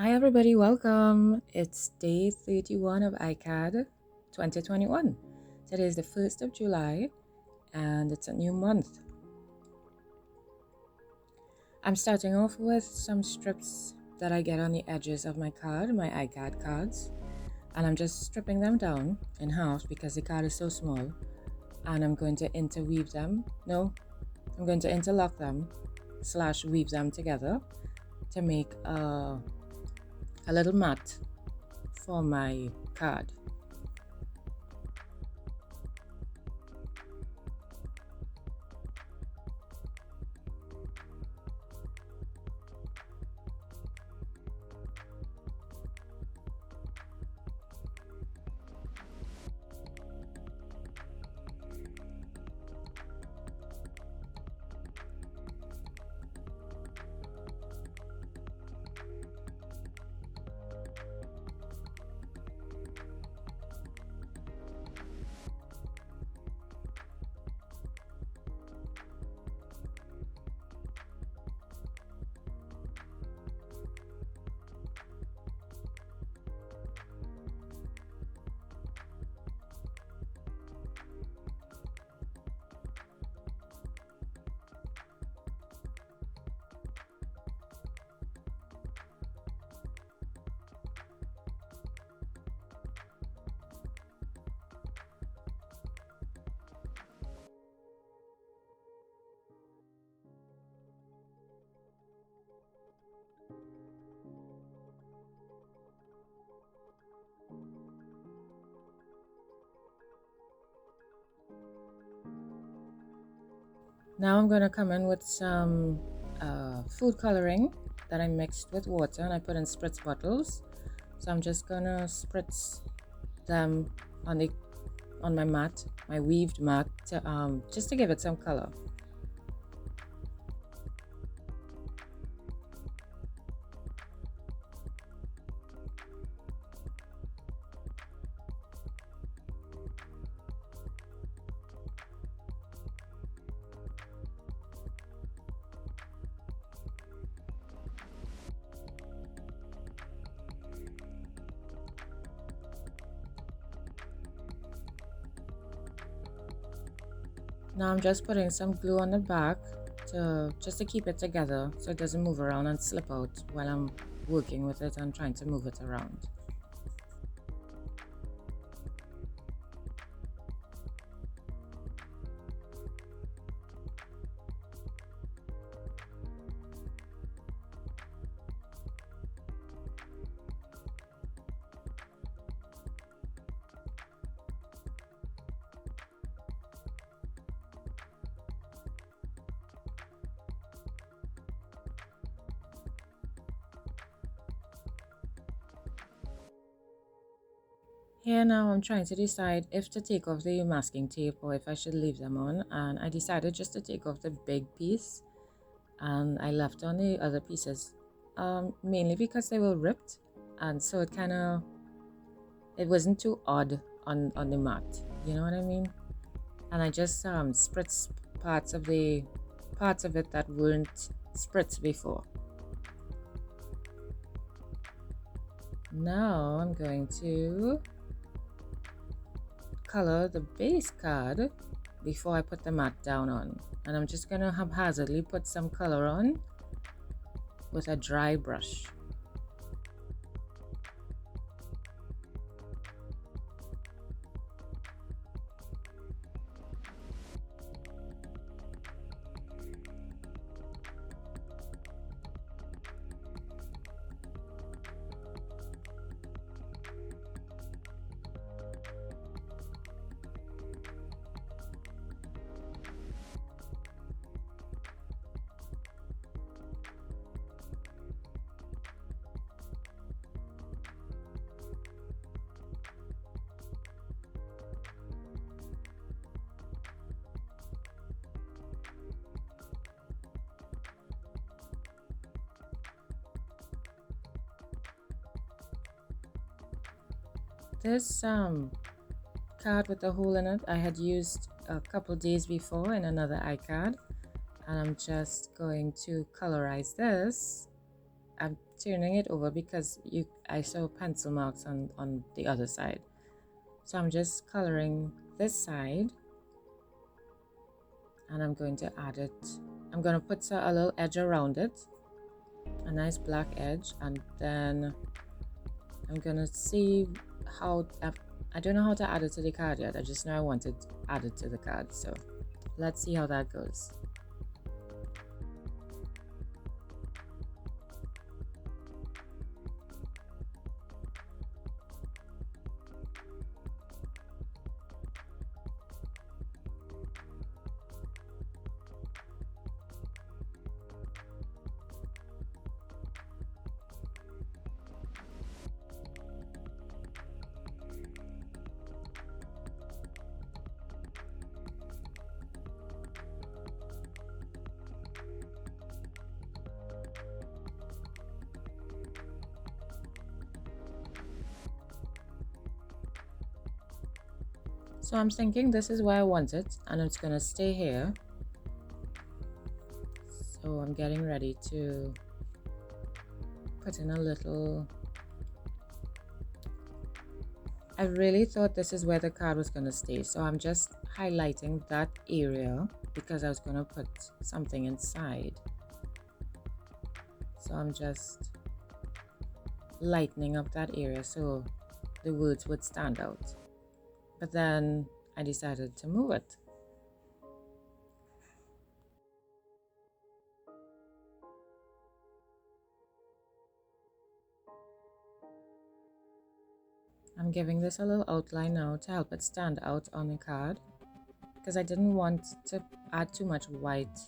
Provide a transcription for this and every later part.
Hi, everybody, welcome. It's day 31 of ICAD 2021. Today is the 1st of July and it's a new month. I'm starting off with some strips that I get on the edges of my card, my ICAD cards, and I'm just stripping them down in half because the card is so small. And I'm going to interweave them. No, I'm going to interlock them / weave them together to make a little mat for my card. Now I'm going to come in with some food coloring that I mixed with water and I put in spritz bottles. So I'm just going to spritz them on my mat, my weaved mat, to, just to give it some color. Now I'm just putting some glue on the back just to keep it together so it doesn't move around and slip out while I'm working with it and trying to move it around. Here now I'm trying to decide if to take off the masking tape or if I should leave them on, and I decided just to take off the big piece and I left on the other pieces, mainly because they were ripped, and so it wasn't too odd on the mat, you know what I mean? And I just spritzed parts of it that weren't spritzed before. Now I'm going to color the base card before I put the mat down on, and I'm just gonna haphazardly put some color on with a dry brush. This card with the hole in it I had used a couple days before in another ICAD, and I'm just going to colorize this. turning it over because I saw pencil marks on the other side. So I'm just coloring this side, and I'm going to add it. I'm going to put a little edge around it, a nice black edge, and then I'm going to see how, I don't know how to add it to the card yet. I just know I want it added to the card, so let's see how that goes. So I'm thinking this is where I want it, and it's gonna stay here. So I'm getting ready to put in a little. I really thought this is where the card was gonna stay, so I'm just highlighting that area because I was gonna put something inside. So I'm just lightening up that area so the words would stand out. But then I decided to move it. I'm giving this a little outline now to help it stand out on the card, because I didn't want to add too much white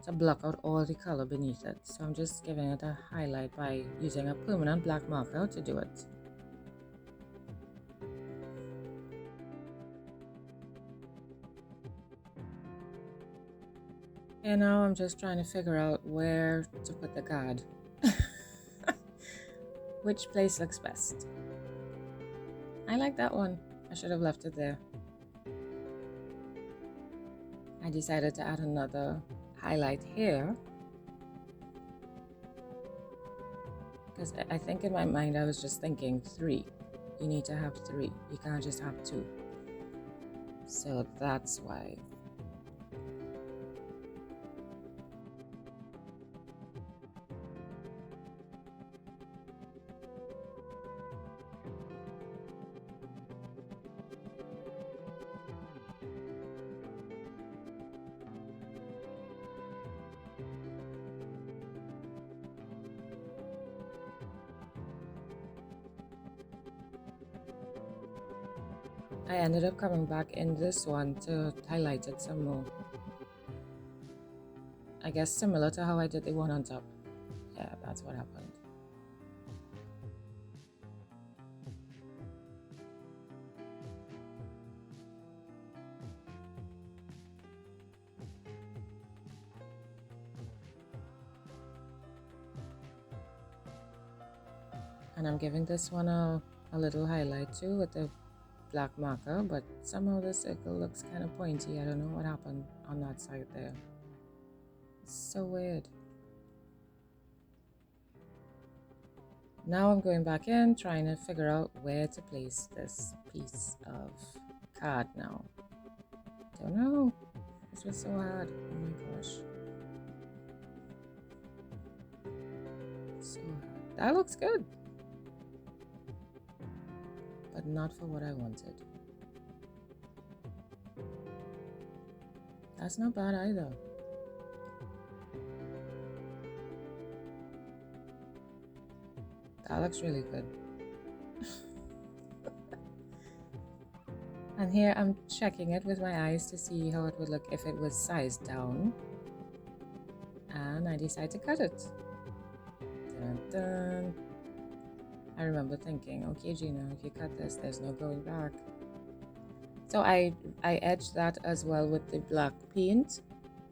to block out all the color beneath it. So I'm just giving it a highlight by using a permanent black marker to do it. And now I'm just trying to figure out where to put the card. Which place looks best? I like that one. I should have left it there. I decided to add another highlight here, because I think in my mind I was just thinking 3. You need to have 3. You can't just have 2. So that's why. I ended up coming back in this one to highlight it some more. I guess similar to how I did the one on top. Yeah, that's what happened. And I'm giving this one a little highlight too with the black marker, but somehow the circle looks kind of pointy. I don't know what happened on that side there. It's so weird. Now I'm going back in, trying to figure out where to place this piece of card now. Don't know. This was so hard. Oh my gosh. So hard. That looks good, but not for what I wanted. That's not bad either. That looks really good. And here I'm checking it with my eyes to see how it would look if it was sized down. And I decided to cut it. Dun, dun. I remember thinking, okay Gina, if you cut this, there's no going back. So I edged that as well with the black paint,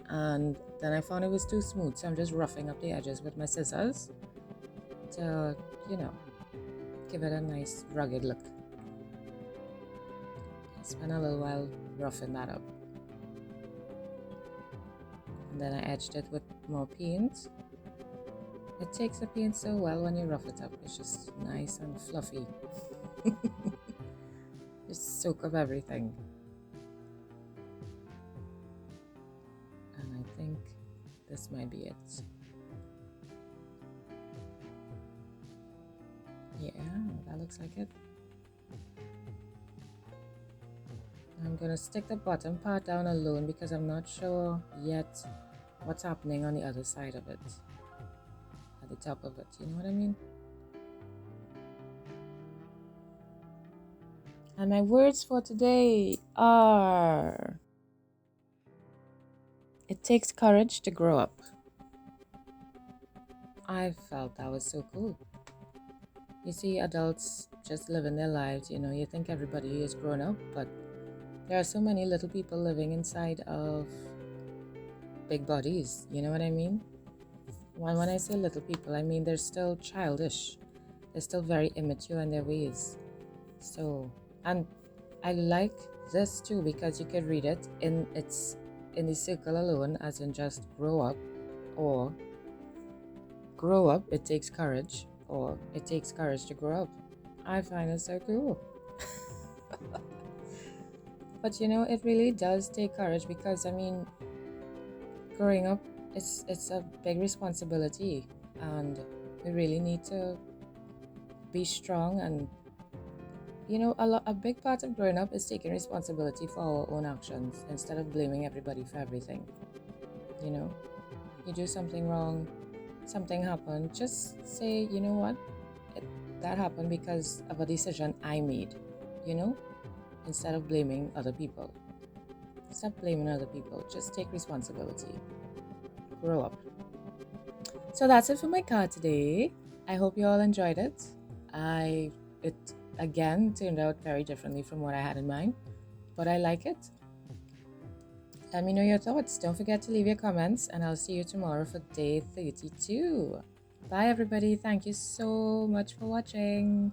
and then I found it was too smooth, so I'm just roughing up the edges with my scissors to, you know, give it a nice rugged look. I spent a little while roughing that up. And then I edged it with more paint. It takes the paint so well when you rough it up. It's just nice and fluffy. Just soak up everything. And I think this might be it. Yeah, that looks like it. I'm gonna stick the bottom part down alone because I'm not sure yet what's happening on the other side of it, at the top of it, you know what I mean? And my words for today are: it takes courage to grow up. I felt that was so cool. You see adults just living their lives, you think everybody is grown up, but there are so many little people living inside of big bodies, you know what I mean? When I say little people, I mean they're still childish. They're still very immature in their ways. So, and I like this too because you could read it in the circle alone, as in just grow up, or grow up, it takes courage, or it takes courage to grow up. I find it so cool. But it really does take courage because growing up, it's a big responsibility, and we really need to be strong. And a big part of growing up is taking responsibility for our own actions instead of blaming everybody for everything. You do something wrong, something happened, just say, you know what, that happened because of a decision I made, instead of blaming other people. Stop blaming other people, just take responsibility. Grow up. So that's it for my card today. I hope you all enjoyed it. It again turned out very differently from what I had in mind, but I like it. Let me know your thoughts. Don't forget to leave your comments, and I'll see you tomorrow for day 32. Bye everybody. Thank you so much for watching.